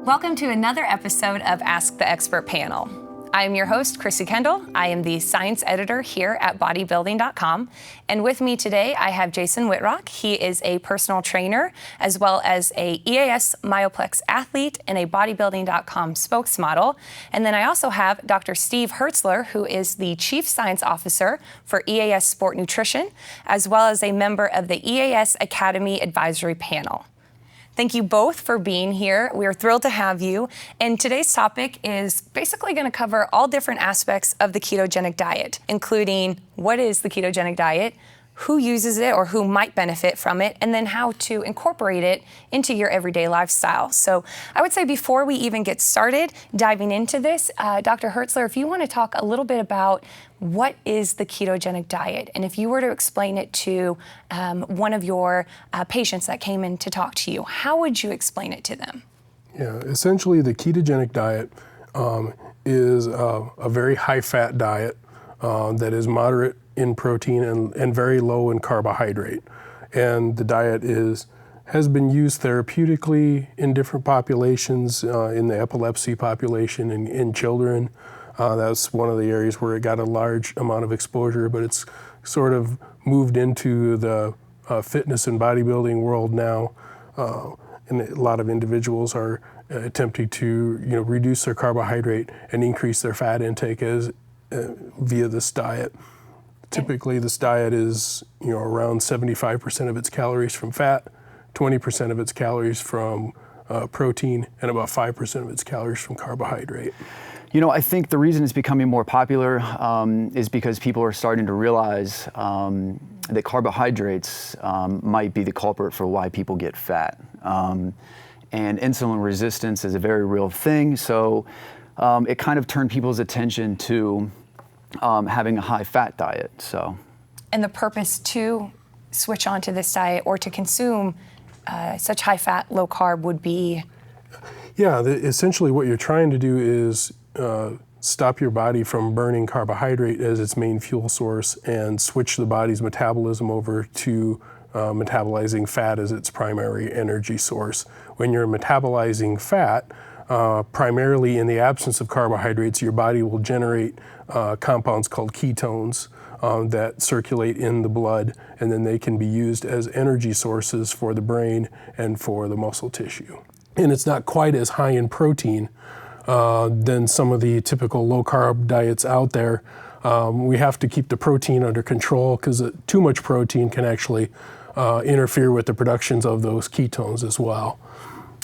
Welcome to another episode of Ask the Expert Panel. I am your host, Chrissy Kendall. I am the science editor here at Bodybuilding.com. And with me today, I have Jason Wittrock. He is a personal trainer, as well as a EAS Myoplex Athlete and a Bodybuilding.com spokesmodel. And then I also have Dr. Steve Hertzler, who is the Chief Science Officer for EAS Sport Nutrition, as well as a member of the EAS Academy Advisory Panel. Thank you both for being here. We are thrilled to have you. And today's topic is basically going to cover all different aspects of the ketogenic diet, including what is the ketogenic diet, who uses it or who might benefit from it, and then how to incorporate it into your everyday lifestyle. So I would say before we even get started diving into this, Dr. Hertzler, if you want to talk a little bit about what is the ketogenic diet, and if you were to explain it to one of your patients that came in to talk to you, how would you explain it to them? Yeah, essentially the ketogenic diet is a very high-fat diet that is moderate in protein and very low in carbohydrate. And the diet has been used therapeutically in different populations, in the epilepsy population, in children. That's one of the areas where it got a large amount of exposure, but it's sort of moved into the fitness and bodybuilding world now. And a lot of individuals are attempting to reduce their carbohydrate and increase their fat intake via this diet. Typically, this diet is around 75% of its calories from fat, 20% of its calories from protein, and about 5% of its calories from carbohydrate. I think the reason it's becoming more popular is because people are starting to realize that carbohydrates might be the culprit for why people get fat. And insulin resistance is a very real thing, so it kind of turned people's attention to having a high-fat diet. And the purpose to switch onto this diet or to consume such high-fat, low-carb would be? Yeah, essentially what you're trying to do is stop your body from burning carbohydrate as its main fuel source and switch the body's metabolism over to metabolizing fat as its primary energy source. When you're metabolizing fat, primarily in the absence of carbohydrates, your body will generate compounds called ketones that circulate in the blood, and then they can be used as energy sources for the brain and for the muscle tissue. And it's not quite as high in protein than some of the typical low-carb diets out there. We have to keep the protein under control because too much protein can actually interfere with the productions of those ketones as well.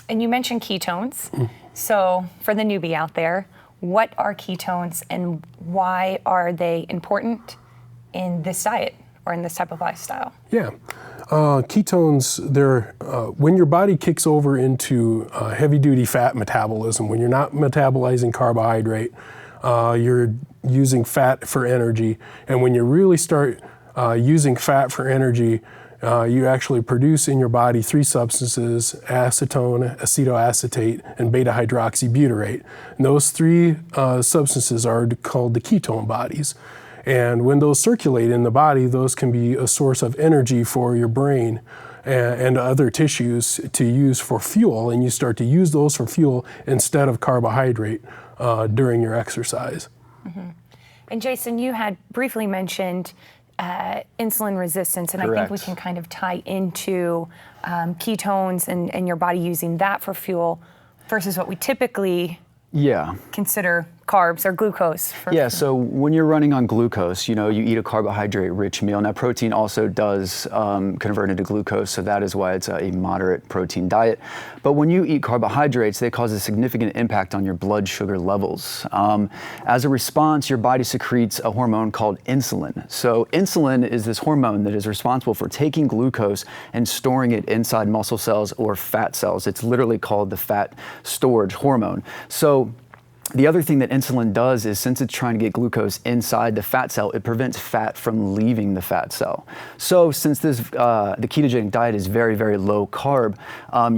And you mentioned ketones. So for the newbie out there, what are ketones and why are they important in this diet or in this type of lifestyle? Yeah. Ketones, they're when your body kicks over into heavy-duty fat metabolism, when you're not metabolizing carbohydrate, you're using fat for energy. And when you really start using fat for energy, you actually produce in your body three substances: acetone, acetoacetate, and beta-hydroxybutyrate. And those three substances are called the ketone bodies. And when those circulate in the body, those can be a source of energy for your brain and other tissues to use for fuel. And you start to use those for fuel instead of carbohydrate during your exercise. Mm-hmm. And Jason, you had briefly mentioned insulin resistance, and Correct. I think we can kind of tie into ketones and your body using that for fuel versus what we typically consider carbs or glucose. So when you're running on glucose, you eat a carbohydrate-rich meal. Now, protein also does convert into glucose, so that is why it's a moderate protein diet. But when you eat carbohydrates, they cause a significant impact on your blood sugar levels. As a response, your body secretes a hormone called insulin. So insulin is this hormone that is responsible for taking glucose and storing it inside muscle cells or fat cells. It's literally called the fat storage hormone. So The other thing that insulin does is, since it's trying to get glucose inside the fat cell, it prevents fat from leaving the fat cell. So since the ketogenic diet is very, very low carb,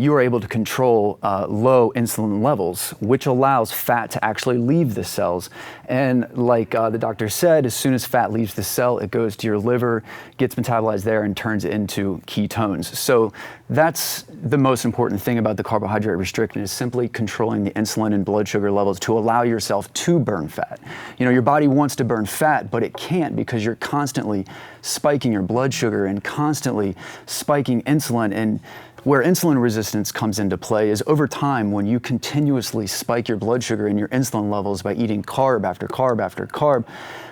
you are able to control low insulin levels, which allows fat to actually leave the cells. And like the doctor said, as soon as fat leaves the cell, it goes to your liver, gets metabolized there, and turns it into ketones. So that's the most important thing about the carbohydrate restriction, is simply controlling the insulin and blood sugar levels to allow yourself to burn fat. You know, your body wants to burn fat, but it can't, because you're constantly spiking your blood sugar and constantly spiking insulin. And where insulin resistance comes into play is, over time, when you continuously spike your blood sugar and your insulin levels by eating carb after carb after carb,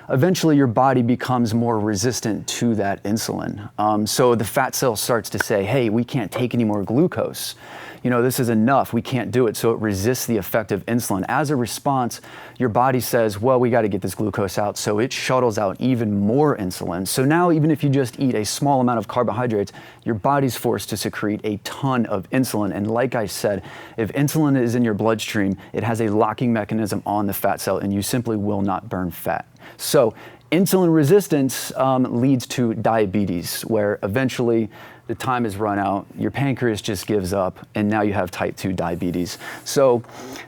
eventually your body becomes more resistant to that insulin. So the fat cell starts to say, hey, we can't take any more glucose. You know, this is enough, we can't do it. So it resists the effect of insulin. As a response, your body says, well, we got to get this glucose out. So it shuttles out even more insulin. So now, even if you just eat a small amount of carbohydrates, your body's forced to secrete a ton of insulin. And like I said, if insulin is in your bloodstream, it has a locking mechanism on the fat cell, and you simply will not burn fat. So insulin resistance leads to diabetes, where eventually the time is run out, your pancreas just gives up, and now you have type 2 diabetes. So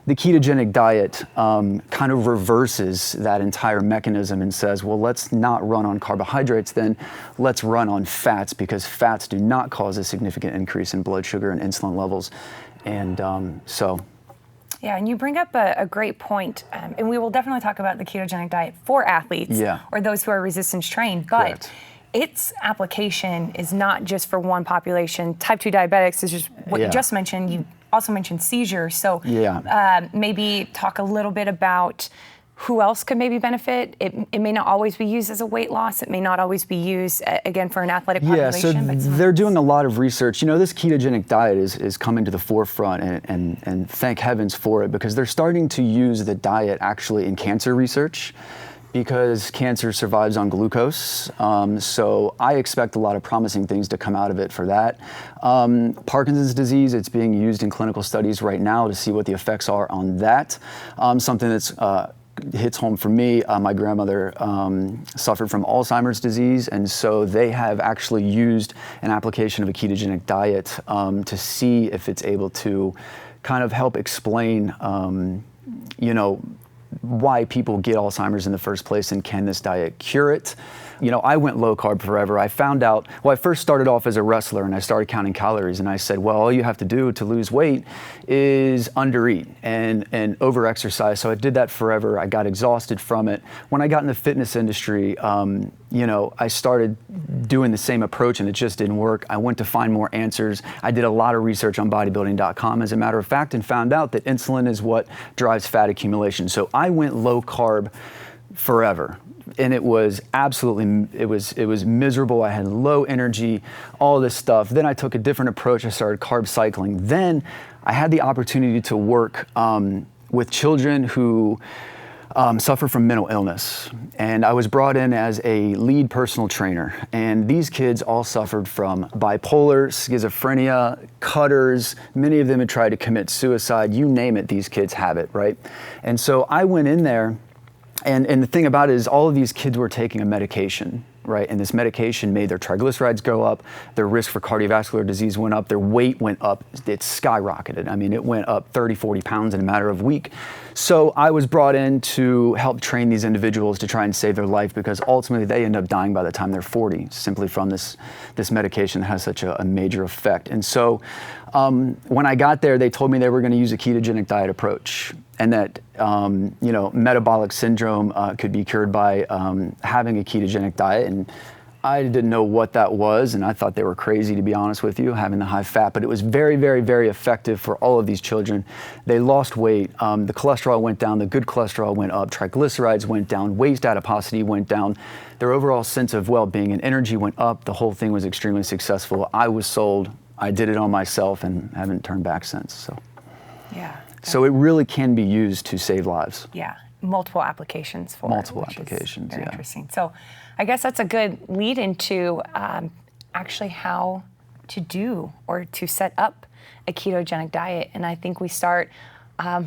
the ketogenic diet kind of reverses that entire mechanism and says, well, let's not run on carbohydrates, then let's run on fats, because fats do not cause a significant increase in blood sugar and insulin levels. And Yeah, and you bring up a great point, and we will definitely talk about the ketogenic diet for athletes or those who are resistance trained, but Correct. its application is not just for one population. Type 2 diabetics is just what you just mentioned. You also mentioned seizures, so maybe talk a little bit about who else could maybe benefit. It may not always be used as a weight loss. It may not always be used, again, for an athletic population. Yeah, so they're doing a lot of research. You know, this ketogenic diet is coming to the forefront, and thank heavens for it, because they're starting to use the diet actually in cancer research, because cancer survives on glucose. So I expect a lot of promising things to come out of it for that. Parkinson's disease, it's being used in clinical studies right now to see what the effects are on that. Something that's hits home for me. My grandmother suffered from Alzheimer's disease, and so they have actually used an application of a ketogenic diet to see if it's able to kind of help explain, you know, why people get Alzheimer's in the first place, and can this diet cure it? You know, I went low carb forever. I found out, well, I first started off as a wrestler, and I started counting calories, and I said, well, all you have to do to lose weight is undereat and over-exercise. So I did that forever. I got exhausted from it. When I got in the fitness industry, you know, I started doing the same approach, and it just didn't work. I went to find more answers. I did a lot of research on Bodybuilding.com, as a matter of fact, and found out that insulin is what drives fat accumulation. So I went low carb forever. And it was absolutely, it was miserable. I had low energy, all this stuff. Then I took a different approach. I started carb cycling. Then I had the opportunity to work with children who suffer from mental illness. And I was brought in as a lead personal trainer. And these kids all suffered from bipolar, schizophrenia, cutters. Many of them had tried to commit suicide. You name it, these kids have it, right? And so I went in there. And the thing about it is, all of these kids were taking a medication, right? And this medication made their triglycerides go up, their risk for cardiovascular disease went up, their weight went up, it skyrocketed. I mean, it went up 30, 40 pounds in a matter of a week. So I was brought in to help train these individuals to try and save their life, because ultimately they end up dying by the time they're 40, simply from this medication that has such a major effect. And so when I got there, they told me they were going to use a ketogenic diet approach, and that you know, metabolic syndrome could be cured by having a ketogenic diet. And I didn't know what that was, and I thought they were crazy, to be honest with you, having the high fat, but it was very, very, very effective for all of these children. They lost weight, the cholesterol went down, the good cholesterol went up, triglycerides went down, waist adiposity went down, their overall sense of well-being and energy went up. The whole thing was extremely successful. I was sold. I did it on myself and haven't turned back since. So, yeah. So it really can be used to save lives. Yeah, multiple applications for multiple it, which applications. is very yeah. interesting. So, I guess that's a good lead into actually how to do or to set up a ketogenic diet. And I think we start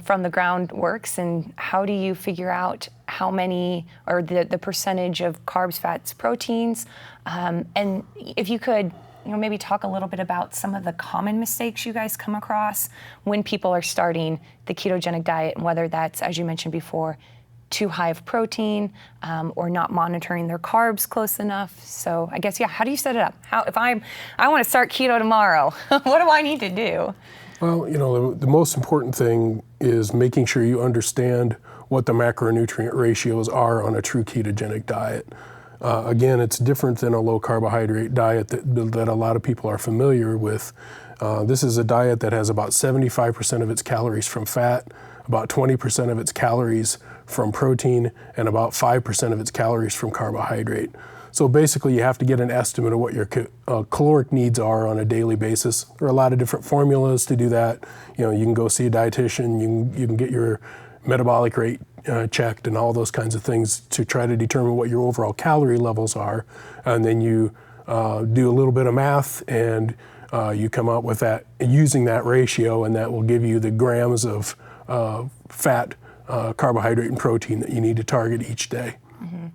from the ground works, and how do you figure out how many, or the percentage of carbs, fats, proteins, and if you could, maybe talk a little bit about some of the common mistakes you guys come across when people are starting the ketogenic diet, and whether that's, as you mentioned before, too high of protein, or not monitoring their carbs close enough. So I guess, how do you set it up? If I want to start keto tomorrow, what do I need to do? Well, the most important thing is making sure you understand what the macronutrient ratios are on a true ketogenic diet. Again, it's different than a low carbohydrate diet that a lot of people are familiar with. This is a diet that has about 75% of its calories from fat, about 20% of its calories from protein, and about 5% of its calories from carbohydrate. So basically you have to get an estimate of what your caloric needs are on a daily basis. There are a lot of different formulas to do that. You can go see a dietitian, you can get your metabolic rate checked and all those kinds of things to try to determine what your overall calorie levels are. And then you do a little bit of math, and you come up with that using that ratio, and that will give you the grams of fat, carbohydrate, and protein that you need to target each day. Mm-hmm.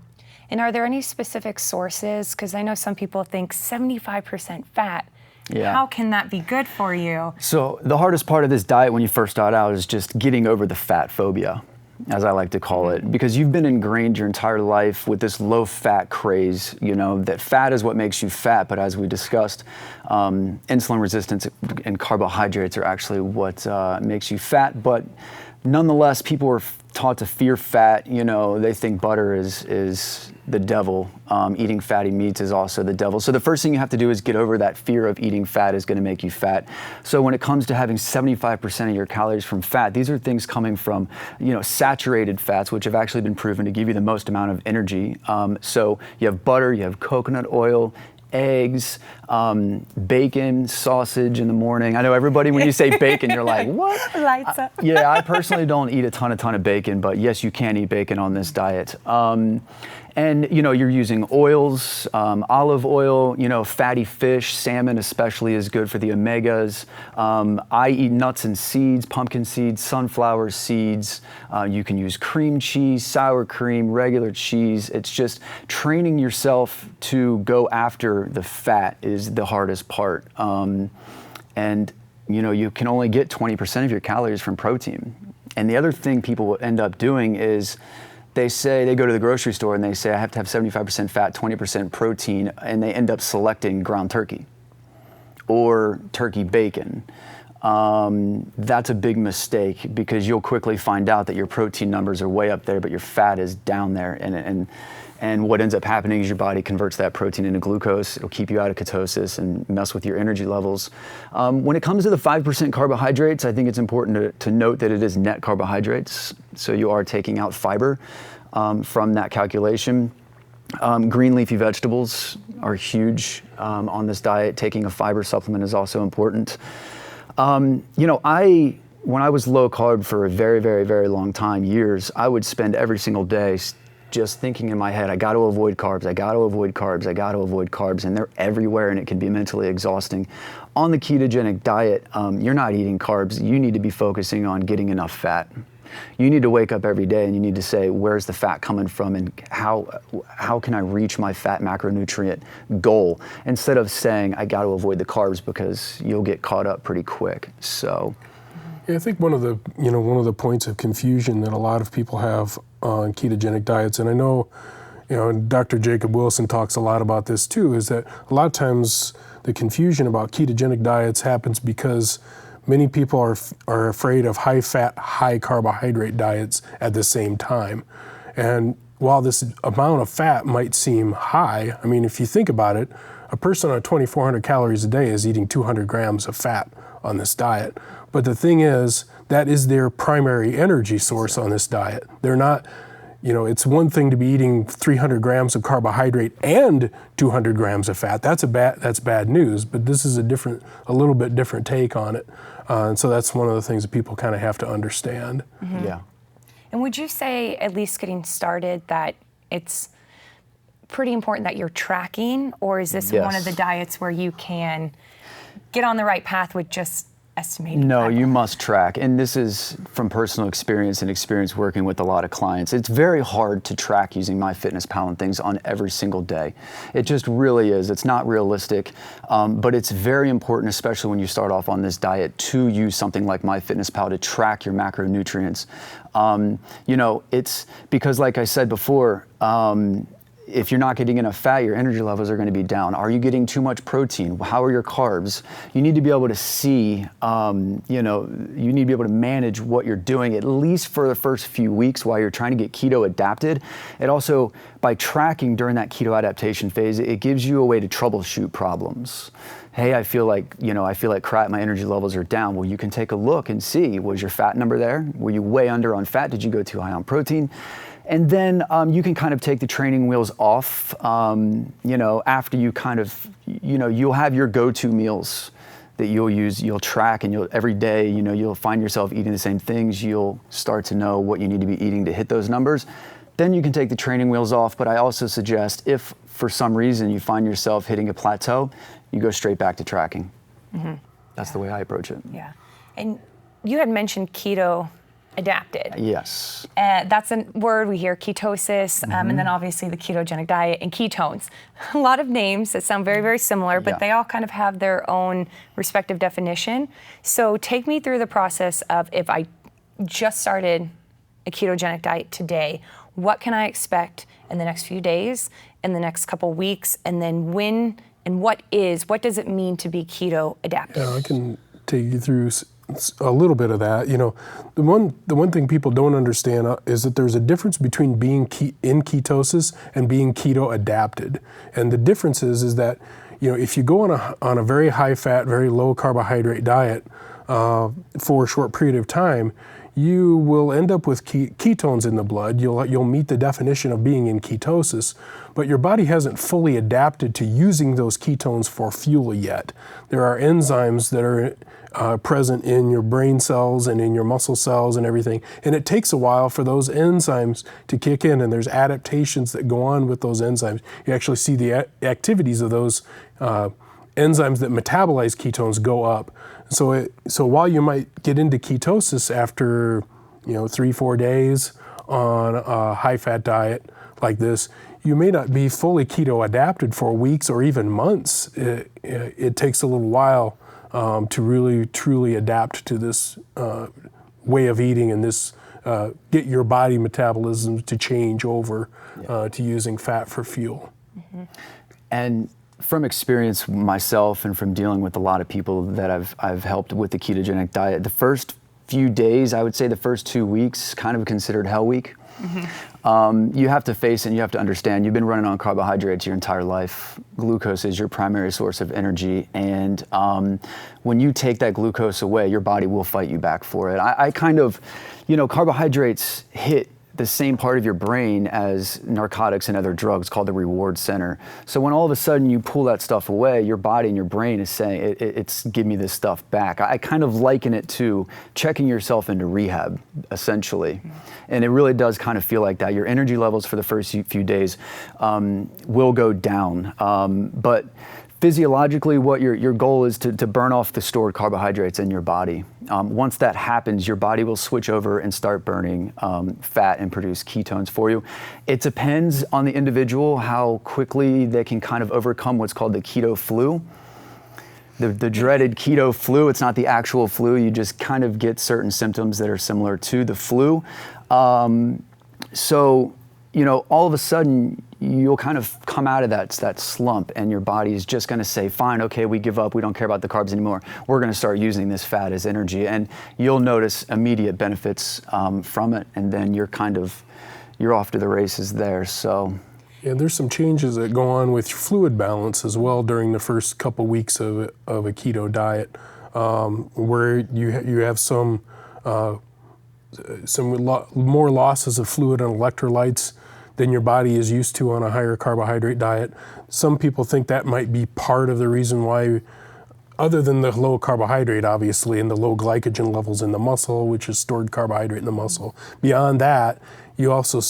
And are there any specific sources? Because I know some people think 75% fat. Yeah. How can that be good for you? So the hardest part of this diet when you first start out is just getting over the fat phobia, as I like to call it, because you've been ingrained your entire life with this low-fat craze, that fat is what makes you fat, but as we discussed, insulin resistance and carbohydrates are actually what makes you fat. But nonetheless, people are taught to fear fat. They think butter is the devil. Eating fatty meats is also the devil. So the first thing you have to do is get over that fear of eating fat is going to make you fat. So when it comes to having 75% of your calories from fat, these are things coming from, saturated fats, which have actually been proven to give you the most amount of energy. So you have butter, you have coconut oil, eggs, bacon, sausage in the morning. I know everybody, when you say bacon, you're like, what? Lights up. Yeah, I personally don't eat a ton of bacon, but yes, you can eat bacon on this diet. And you're using oils, olive oil, fatty fish, salmon especially is good for the omegas. I eat nuts and seeds, pumpkin seeds, sunflower seeds. You can use cream cheese, sour cream, regular cheese. It's just training yourself to go after the fat is the hardest part. And you can only get 20% of your calories from protein. And the other thing people will end up doing is they go to the grocery store and they say, I have to have 75% fat, 20% protein, and they end up selecting ground turkey or turkey bacon. That's a big mistake, because you'll quickly find out that your protein numbers are way up there, but your fat is down there. And what ends up happening is your body converts that protein into glucose. It'll keep you out of ketosis and mess with your energy levels. When it comes to the 5% carbohydrates, I think it's important to note that it is net carbohydrates. So you are taking out fiber from that calculation. Green leafy vegetables are huge on this diet. Taking a fiber supplement is also important. When I was low carb for a very, very, very long time, years, I would spend every single day just thinking in my head, I got to avoid carbs, I got to avoid carbs, I got to avoid carbs, and they're everywhere, and it can be mentally exhausting. On the ketogenic diet, you're not eating carbs. You need to be focusing on getting enough fat. You need to wake up every day and you need to say, where's the fat coming from, and how can I reach my fat macronutrient goal, instead of saying I got to avoid the carbs, because you'll get caught up pretty quick. So. Yeah, I think one of the points of confusion that a lot of people have on ketogenic diets, and I know, Dr. Jacob Wilson talks a lot about this too, is that a lot of times the confusion about ketogenic diets happens because many people are afraid of high-fat, high-carbohydrate diets at the same time. And while this amount of fat might seem high, I mean, if you think about it, a person on 2,400 calories a day is eating 200 grams of fat on this diet. But the thing is, that is their primary energy source on this diet. They're not, it's one thing to be eating 300 grams of carbohydrate and 200 grams of fat. That's bad news, but this is a little bit different take on it. And so that's one of the things that people kind of have to understand. Mm-hmm. Yeah. And would you say, at least getting started, that it's pretty important that you're tracking, or is this one of the diets where you can get on the right path with just estimate? No, you must track. And this is from personal experience and experience working with a lot of clients. It's very hard to track using MyFitnessPal and things on every single day. It just really is. It's not realistic, but it's very important, especially when you start off on this diet, to use something like MyFitnessPal to track your macronutrients. You know, it's because, like I said before, if you're not getting enough fat, your energy levels are going to be down. Are you getting too much protein? How are your carbs? You need to be able to see, you know, you need to be able to manage what you're doing, at least for the first few weeks while you're trying to get keto adapted. It also, by tracking during that keto adaptation phase, it gives you a way to troubleshoot problems. Hey, I feel like crap, my energy levels are down. Well, you can take a look and see, was your fat number there? Were you way under on fat? Did you go too high on protein? And then you can kind of take the training wheels off, you know, after you kind of, you know, you'll have your go-to meals that you'll use, you'll track, and every day, you know, you'll find yourself eating the same things. You'll start to know what you need to be eating to hit those numbers. Then you can take the training wheels off. But I also suggest, if for some reason you find yourself hitting a plateau, you go straight back to tracking. Mm-hmm. That's the way I approach it. Yeah. And you had mentioned Keto-Adapted. Yes. That's a word we hear, ketosis, and then obviously the ketogenic diet and ketones. A lot of names that sound very, very similar, but they all kind of have their own respective definition. So take me through the process of, if I just started a ketogenic diet today, what can I expect in the next few days, in the next couple weeks, and then when and what does it mean to be keto adapted? Yeah, I can take you through a little bit of that. You know, the one thing people don't understand is that there's a difference between being in ketosis and being keto adapted. And the difference is that, you know, if you go on a very high fat, very low carbohydrate diet for a short period of time, you will end up with ketones in the blood. You'll meet the definition of being in ketosis, but your body hasn't fully adapted to using those ketones for fuel yet. There are enzymes that are present in your brain cells and in your muscle cells and everything, and it takes a while for those enzymes to kick in, and there's adaptations that go on with those enzymes. You actually see the activities of those enzymes that metabolize ketones go up. So while you might get into ketosis after, you know, 3-4 days on a high-fat diet like this, you may not be fully keto adapted for weeks or even months. It takes a little while to really truly adapt to this way of eating and this get your body metabolism to change over to using fat for fuel. Mm-hmm. And from experience myself and from dealing with a lot of people that I've helped with the ketogenic diet, the first few days, I would say the first 2 weeks, kind of considered hell week. Mm-hmm. You have to face it and you have to understand, you've been running on carbohydrates your entire life. Glucose is your primary source of energy, and when you take that glucose away, your body will fight you back for it. I kind of, you know, carbohydrates hit the same part of your brain as narcotics and other drugs, called the reward center. So when all of a sudden you pull that stuff away, your body and your brain is saying, it's give me this stuff back. I kind of liken it to checking yourself into rehab, essentially. And it really does kind of feel like that. Your energy levels for the first few days will go down. But physiologically, what your goal is to burn off the stored carbohydrates in your body. Once that happens, your body will switch over and start burning fat and produce ketones for you. It depends on the individual how quickly they can kind of overcome what's called the keto flu. The dreaded keto flu. It's not the actual flu. You just kind of get certain symptoms that are similar to the flu. So, you know, all of a sudden, you'll kind of come out of that slump, and your body is just going to say, fine, okay, we give up, we don't care about the carbs anymore, we're going to start using this fat as energy, and you'll notice immediate benefits from it, and then you're off to the races there. So yeah, there's some changes that go on with fluid balance as well during the first couple weeks of a keto diet, where you have some more losses of fluid and electrolytes than your body is used to on a higher carbohydrate diet. Some people think that might be part of the reason why, other than the low carbohydrate, obviously, and the low glycogen levels in the muscle, which is stored carbohydrate in the muscle. Beyond that, you also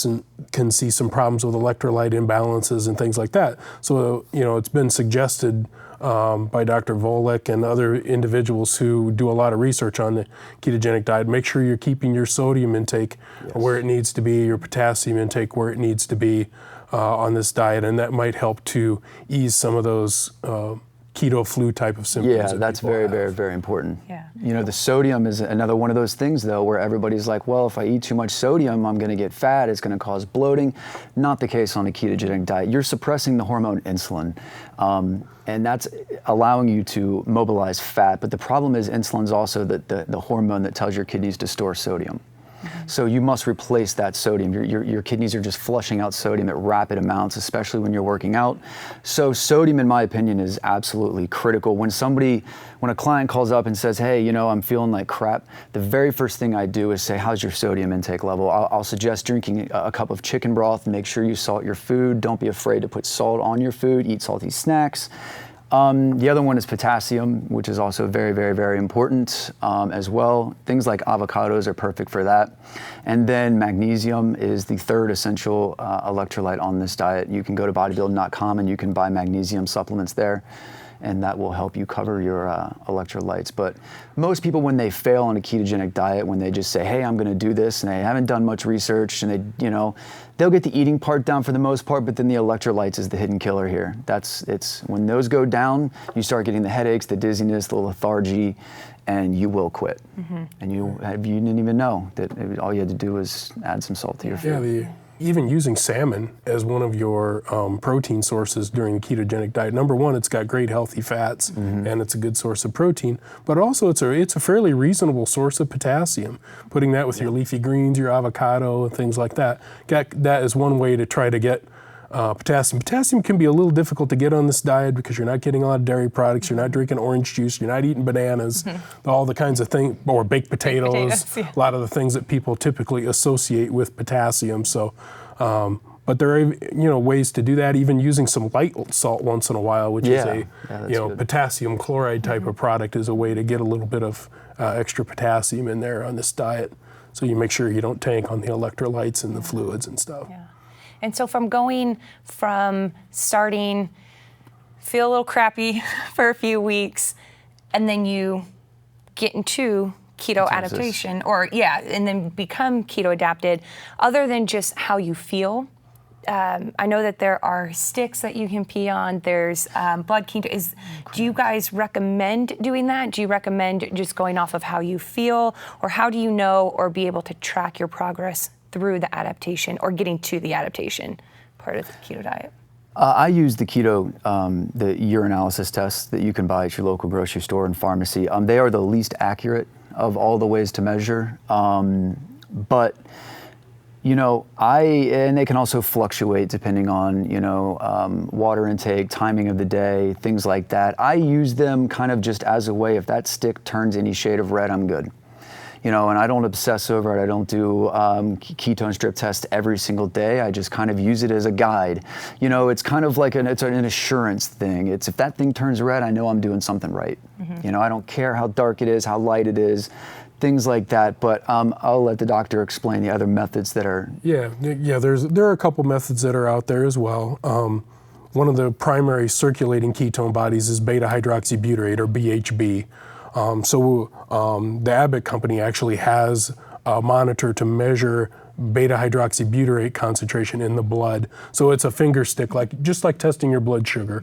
can see some problems with electrolyte imbalances and things like that. So, you know, it's been suggested by Dr. Volek and other individuals who do a lot of research on the ketogenic diet. Make sure you're keeping your sodium intake where it needs to be, your potassium intake where it needs to be on this diet, and that might help to ease some of those keto flu type of symptoms. Yeah, that's very, very, very important. Yeah. You know, the sodium is another one of those things, though, where everybody's like, well, if I eat too much sodium, I'm going to get fat, it's going to cause bloating. Not the case on a ketogenic diet. You're suppressing the hormone insulin, and that's allowing you to mobilize fat. But the problem is insulin's also the hormone that tells your kidneys to store sodium. So you must replace that sodium. Your kidneys are just flushing out sodium at rapid amounts, especially when you're working out. So sodium, in my opinion, is absolutely critical. When a client calls up and says, hey, you know, I'm feeling like crap, the very first thing I do is say, how's your sodium intake level? I'll suggest drinking a cup of chicken broth. Make sure you salt your food. Don't be afraid to put salt on your food. Eat salty snacks. The other one is potassium, which is also very, very, very important as well. Things like avocados are perfect for that. And then magnesium is the third essential electrolyte on this diet. You can go to Bodybuilding.com and you can buy magnesium supplements there, and that will help you cover your electrolytes. But most people, when they fail on a ketogenic diet, when they just say, hey, I'm gonna do this, and they haven't done much research, and they'll get the eating part down for the most part, but then the electrolytes is the hidden killer here. When those go down, you start getting the headaches, the dizziness, the lethargy, and you will quit. And you didn't even know that all you had to do was add some salt to your food. Even using salmon as one of your protein sources during the ketogenic diet. Number one, it's got great healthy fats, and it's a good source of protein, but also it's a fairly reasonable source of potassium. Putting that with your leafy greens, your avocado, and things like that. That is one way to try to get potassium. Potassium can be a little difficult to get on this diet because you're not getting a lot of dairy products, you're not drinking orange juice, you're not eating bananas, all the kinds of things, or baked potatoes, a lot of the things that people typically associate with potassium. So, but there are ways to do that. Even using some light salt once in a while, which is a good. potassium chloride type of product, is a way to get a little bit of extra potassium in there on this diet. So you make sure you don't tank on the electrolytes and the fluids and stuff. Yeah. And so from starting, feel a little crappy for a few weeks, and then you get into keto adaptation, and then become keto adapted, other than just how you feel. I know that there are sticks that you can pee on. There's blood keto. Do you guys recommend doing that? Do you recommend just going off of how you feel, or how do you know or be able to track your progress through the adaptation or getting to the adaptation part of the keto diet? I use the keto, the urinalysis tests that you can buy at your local grocery store and pharmacy. They are the least accurate of all the ways to measure, but and they can also fluctuate depending on, water intake, timing of the day, things like that. I use them kind of just as a way, if that stick turns any shade of red, I'm good. And I don't obsess over it. I don't do ketone strip test every single day. I just kind of use it as a guide. It's kind of like it's an assurance thing. It's if that thing turns red, I know I'm doing something right. I don't care how dark it is, how light it is, things like that. But I'll let the doctor explain the other methods that are. Yeah. There are a couple methods that are out there as well. One of the primary circulating ketone bodies is beta hydroxybutyrate, or BHB. The Abbott company actually has a monitor to measure beta hydroxybutyrate concentration in the blood. So it's a finger stick, just like testing your blood sugar.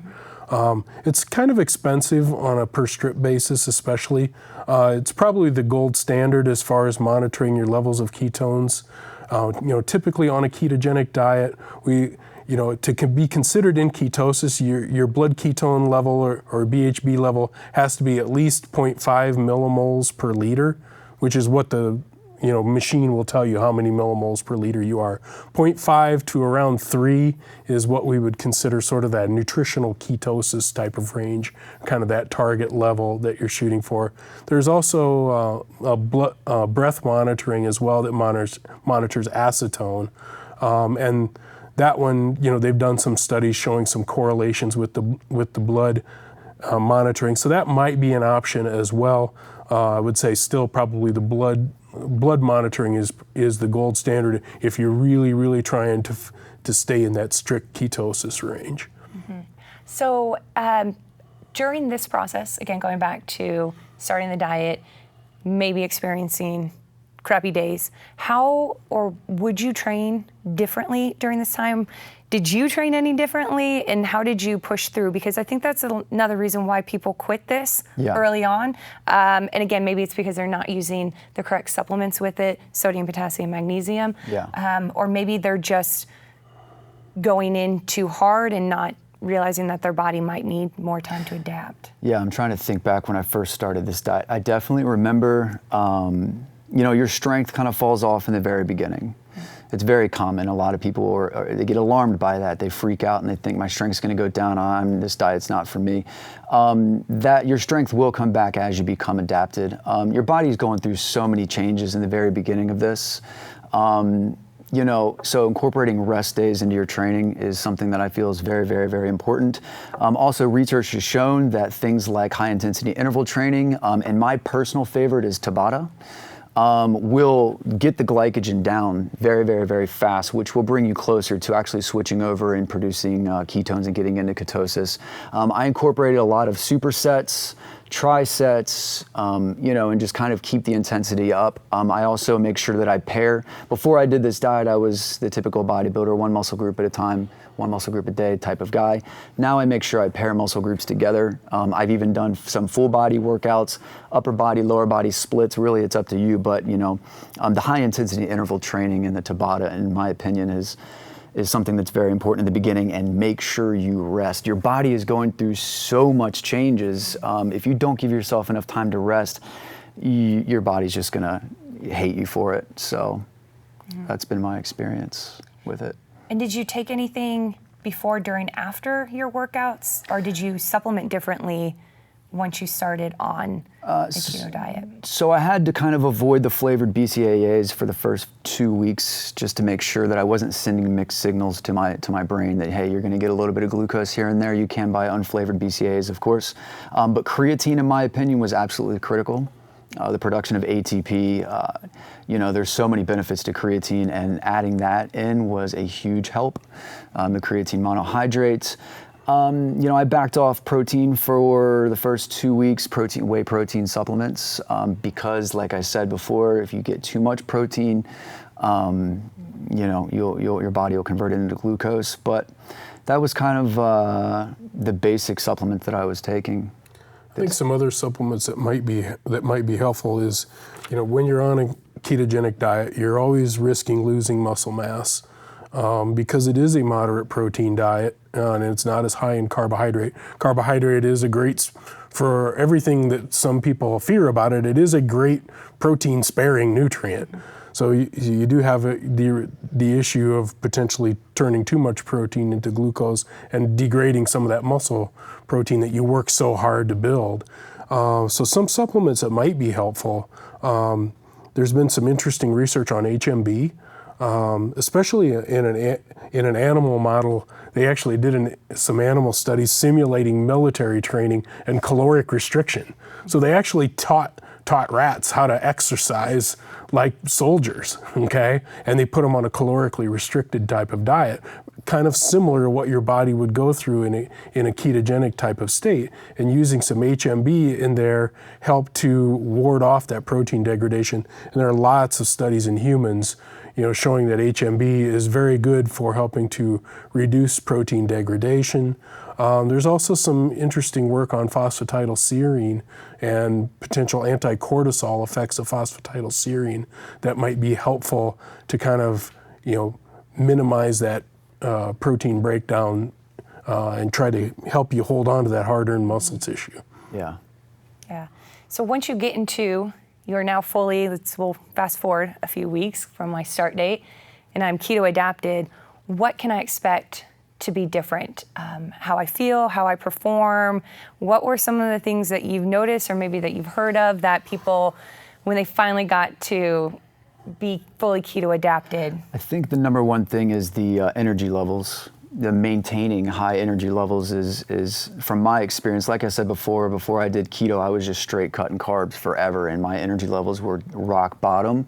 It's kind of expensive on a per strip basis, especially. It's probably the gold standard as far as monitoring your levels of ketones. Typically on a ketogenic diet, to be considered in ketosis, your blood ketone level or BHB level has to be at least 0.5 millimoles per liter, which is what the machine will tell you how many millimoles per liter you are. 0.5 to around 3 is what we would consider sort of that nutritional ketosis type of range, kind of that target level that you're shooting for. There's also breath monitoring as well that monitors acetone, and that one, they've done some studies showing some correlations with the blood monitoring, so that might be an option as well. I would say still probably the blood monitoring is the gold standard if you're really, really trying to stay in that strict ketosis range. So during this process, again, going back to starting the diet, maybe experiencing crappy days, how or would you train differently during this time? Did you train any differently, and how did you push through? Because I think that's another reason why people quit this early on. And again, maybe it's because they're not using the correct supplements with it, sodium, potassium, magnesium. Or maybe they're just going in too hard and not realizing that their body might need more time to adapt. Yeah, I'm trying to think back when I first started this diet. I definitely remember, your strength kind of falls off in the very beginning. It's very common. A lot of people they get alarmed by that. They freak out and they think my strength's going to go down. This diet's not for me. That your strength will come back as you become adapted. Your body's going through so many changes in the very beginning of this. So incorporating rest days into your training is something that I feel is very, very, very important. Also, research has shown that things like high-intensity interval training, and my personal favorite is Tabata, will get the glycogen down very, very, very fast, which will bring you closer to actually switching over and producing ketones and getting into ketosis. I incorporated a lot of supersets, trisets, and just kind of keep the intensity up. I also make sure that I pair. Before I did this diet, I was the typical bodybuilder, one muscle group at a time, one muscle group a day type of guy. Now I make sure I pair muscle groups together. I've even done some full body workouts, upper body, lower body splits. Really, it's up to you. But the high intensity interval training and the Tabata, in my opinion, is something that's very important in the beginning. And make sure you rest. Your body is going through so much changes. If you don't give yourself enough time to rest, your body's just gonna hate you for it. So that's been my experience with it. And did you take anything before, during, after your workouts, or did you supplement differently once you started on the keto diet? So I had to kind of avoid the flavored BCAAs for the first 2 weeks, just to make sure that I wasn't sending mixed signals to my brain that, hey, you're going to get a little bit of glucose here and there. You can buy unflavored BCAAs, of course. But creatine, in my opinion, was absolutely critical. The production of ATP, there's so many benefits to creatine, and adding that in was a huge help. The creatine monohydrates. I backed off protein for the first 2 weeks, whey protein supplements, because, like I said before, if you get too much protein, your body will convert it into glucose. But that was kind of the basic supplement that I was taking. I think some other supplements that might be helpful is, when you're on a ketogenic diet, you're always risking losing muscle mass. Because it is a moderate protein diet and it's not as high in carbohydrate. Carbohydrate is for everything that some people fear about it, it is a great protein sparing nutrient. So you do have the issue of potentially turning too much protein into glucose and degrading some of that muscle protein that you work so hard to build. So some supplements that might be helpful, there's been some interesting research on HMB. Especially in an animal model. They actually did some animal studies simulating military training and caloric restriction. So they actually taught rats how to exercise like soldiers, okay? And they put them on a calorically restricted type of diet, kind of similar to what your body would go through in a ketogenic type of state. And using some HMB in there helped to ward off that protein degradation. And there are lots of studies in humans showing that HMB is very good for helping to reduce protein degradation. There's also some interesting work on phosphatidylserine and potential anti-cortisol effects of phosphatidylserine that might be helpful to kind of, minimize that protein breakdown and try to help you hold on to that hard-earned muscle tissue. Yeah. Yeah. So once you get into you're now fully, we'll fast forward a few weeks from my start date, and I'm keto-adapted. What can I expect to be different? How I feel, how I perform? What were some of the things that you've noticed or maybe that you've heard of that people, when they finally got to be fully keto-adapted? I think the number one thing is the energy levels. The maintaining high energy levels is from my experience, like I said before I did keto, I was just straight cutting carbs forever and my energy levels were rock bottom.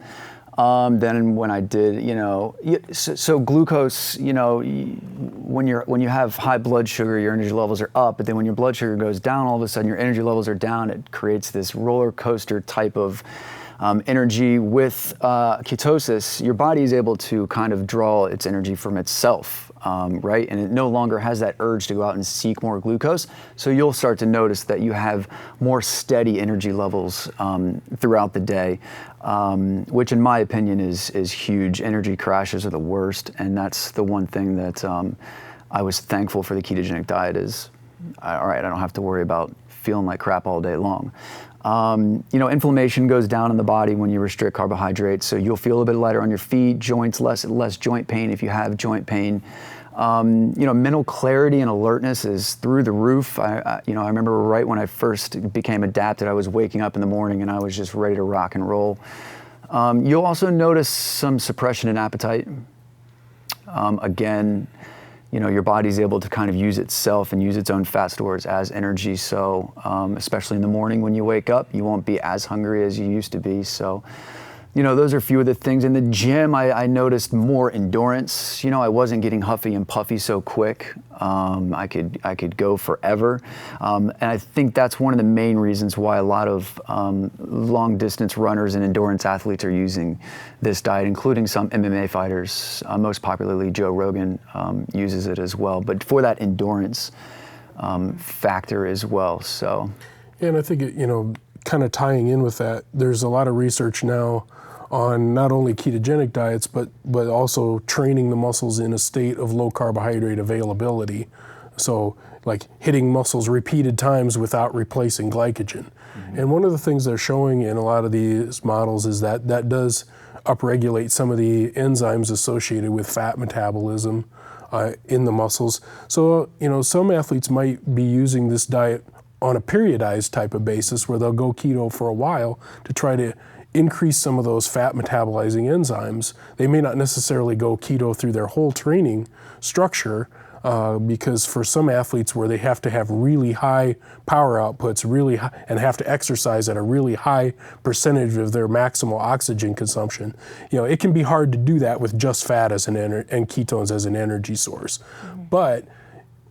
than when I did, so glucose, when you have high blood sugar, your energy levels are up, but then when your blood sugar goes down, all of a sudden your energy levels are down. It creates this roller coaster type of energy. With ketosis, your body is able to kind of draw its energy from itself, right? And it no longer has that urge to go out and seek more glucose. So you'll start to notice that you have more steady energy levels throughout the day, which in my opinion is huge. Energy crashes are the worst, and that's the one thing that I was thankful for the ketogenic diet is, all right, I don't have to worry about feeling like crap all day long. Inflammation goes down in the body when you restrict carbohydrates, so you'll feel a bit lighter on your feet, joints, less joint pain if you have joint pain. Mental clarity and alertness is through the roof. I remember right when I first became adapted, I was waking up in the morning and I was just ready to rock and roll. You'll also notice some suppression in appetite. Again, your body's able to kind of use itself and use its own fat stores as energy. So especially in the morning when you wake up, you won't be as hungry as you used to be. So, those are a few of the things. In the gym, I noticed more endurance. I wasn't getting huffy and puffy so quick. I could go forever. And I think that's one of the main reasons why a lot of long distance runners and endurance athletes are using this diet, including some MMA fighters. Most popularly, Joe Rogan uses it as well, but for that endurance factor as well. So, and I think kind of tying in with that, there's a lot of research now on not only ketogenic diets, but also training the muscles in a state of low carbohydrate availability. So like hitting muscles repeated times without replacing glycogen. Mm-hmm. And one of the things they're showing in a lot of these models is that does upregulate some of the enzymes associated with fat metabolism in the muscles. So, some athletes might be using this diet on a periodized type of basis where they'll go keto for a while to try to increase some of those fat metabolizing enzymes. They may not necessarily go keto through their whole training structure because for some athletes where they have to have really high power outputs, really high, and have to exercise at a really high percentage of their maximal oxygen consumption, it can be hard to do that with just fat as and ketones as an energy source. Mm-hmm. But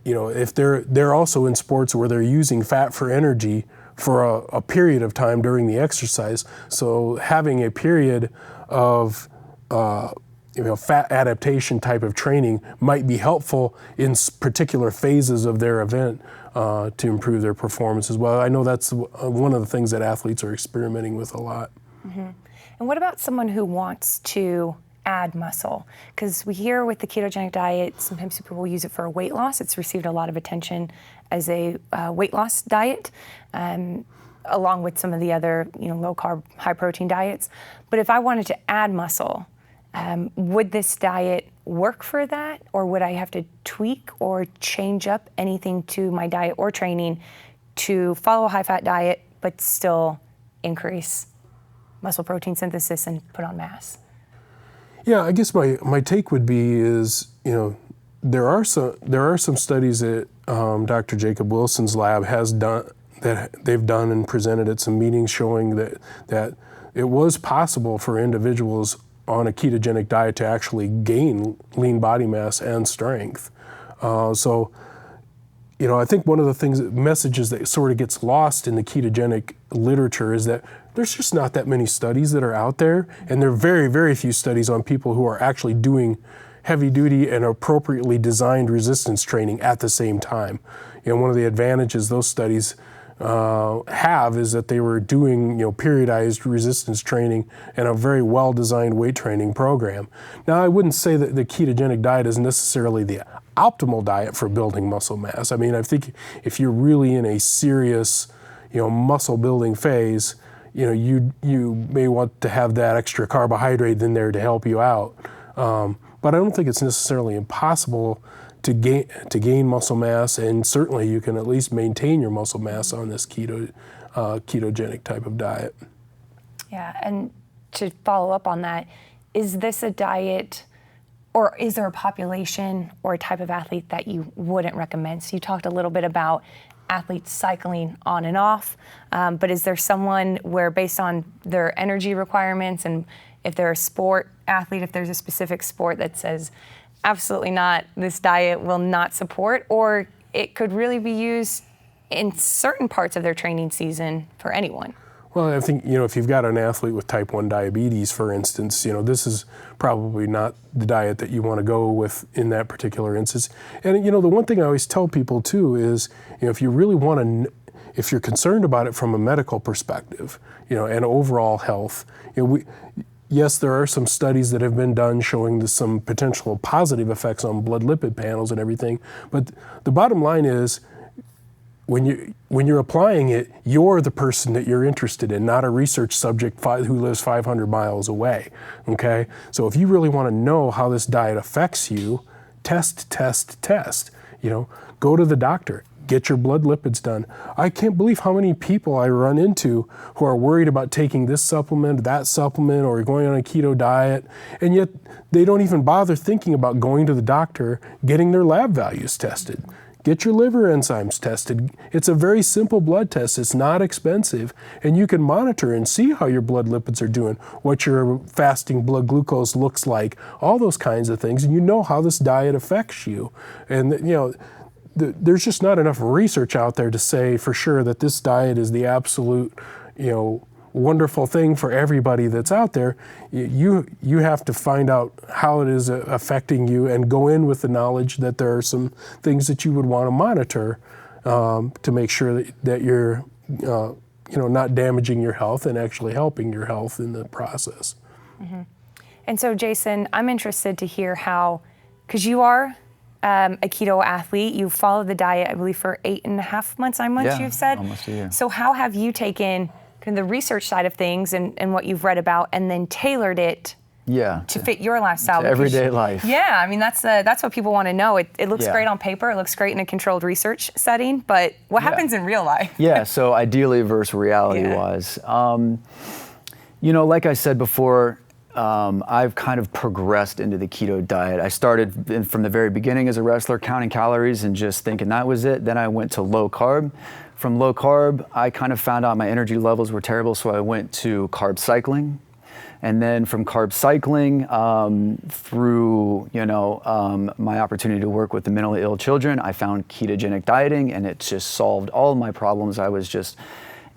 if they're also in sports where they're using fat for energy for a period of time during the exercise, so having a period of fat adaptation type of training might be helpful in particular phases of their event to improve their performance as well. I know that's one of the things that athletes are experimenting with a lot. Mm-hmm. And what about someone who wants to add muscle? Because we hear with the ketogenic diet, sometimes people will use it for weight loss. It's received a lot of attention as a weight loss diet, along with some of the other low carb, high protein diets. But if I wanted to add muscle, would this diet work for that? Or would I have to tweak or change up anything to my diet or training to follow a high fat diet, but still increase muscle protein synthesis and put on mass? Yeah, I guess my take would be is, there are some studies that Dr. Jacob Wilson's lab has done, that they've done and presented at some meetings showing that it was possible for individuals on a ketogenic diet to actually gain lean body mass and strength. So I think one of the messages that sort of gets lost in the ketogenic literature is that there's just not that many studies that are out there, and there are very, very few studies on people who are actually doing heavy duty and appropriately designed resistance training at the same time. One of the advantages those studies have is that they were doing periodized resistance training and a very well-designed weight training program. Now, I wouldn't say that the ketogenic diet is necessarily the optimal diet for building muscle mass. I mean, I think if you're really in a serious muscle building phase, you may want to have that extra carbohydrate in there to help you out. But I don't think it's necessarily impossible to gain muscle mass, and certainly you can at least maintain your muscle mass on this ketogenic type of diet. Yeah, and to follow up on that, is this a diet, or is there a population or a type of athlete that you wouldn't recommend? So you talked a little bit about athletes cycling on and off, but is there someone where based on their energy requirements and if they're a sport athlete, if there's a specific sport that says, absolutely not, this diet will not support, or it could really be used in certain parts of their training season for anyone? Well, I think, if you've got an athlete with type 1 diabetes, for instance, this is probably not the diet that you want to go with in that particular instance. And, the one thing I always tell people too is, if you really want to, if you're concerned about it from a medical perspective, and overall health, yes, there are some studies that have been done showing some potential positive effects on blood lipid panels and everything. But the bottom line is, when you're applying it, you're the person that you're interested in, not a research subject who lives 500 miles away, okay? So if you really want to know how this diet affects you, test. Go to the doctor, get your blood lipids done. I can't believe how many people I run into who are worried about taking this supplement, that supplement, or going on a keto diet, and yet they don't even bother thinking about going to the doctor, getting their lab values tested. Get your liver enzymes tested. It's a very simple blood test. It's not expensive, and you can monitor and see how your blood lipids are doing, what your fasting blood glucose looks like, all those kinds of things, and you know how this diet affects you. And there's just not enough research out there to say for sure that this diet is the absolute, wonderful thing for everybody that's out there. You have to find out how it is affecting you and go in with the knowledge that there are some things that you would want to monitor to make sure that you're not damaging your health and actually helping your health in the process. Mm-hmm. And so, Jason, I'm interested to hear how, because you are a keto athlete, you followed the diet, I believe, for 8.5 months, 9 months, you've said? Almost a year. So how have you taken kind of the research side of things and what you've read about, and then tailored it to fit your lifestyle? Everyday life. Yeah, I mean, that's what people want to know. It looks great on paper, it looks great in a controlled research setting, but what happens in real life? Yeah, so ideally versus reality-wise. Like I said before, I've kind of progressed into the keto diet. I started from the very beginning as a wrestler, counting calories and just thinking that was it. Then I went to low carb. From low carb, I kind of found out my energy levels were terrible, so I went to carb cycling. And then from carb cycling through, my opportunity to work with the mentally ill children, I found ketogenic dieting, and it just solved all of my problems. I was just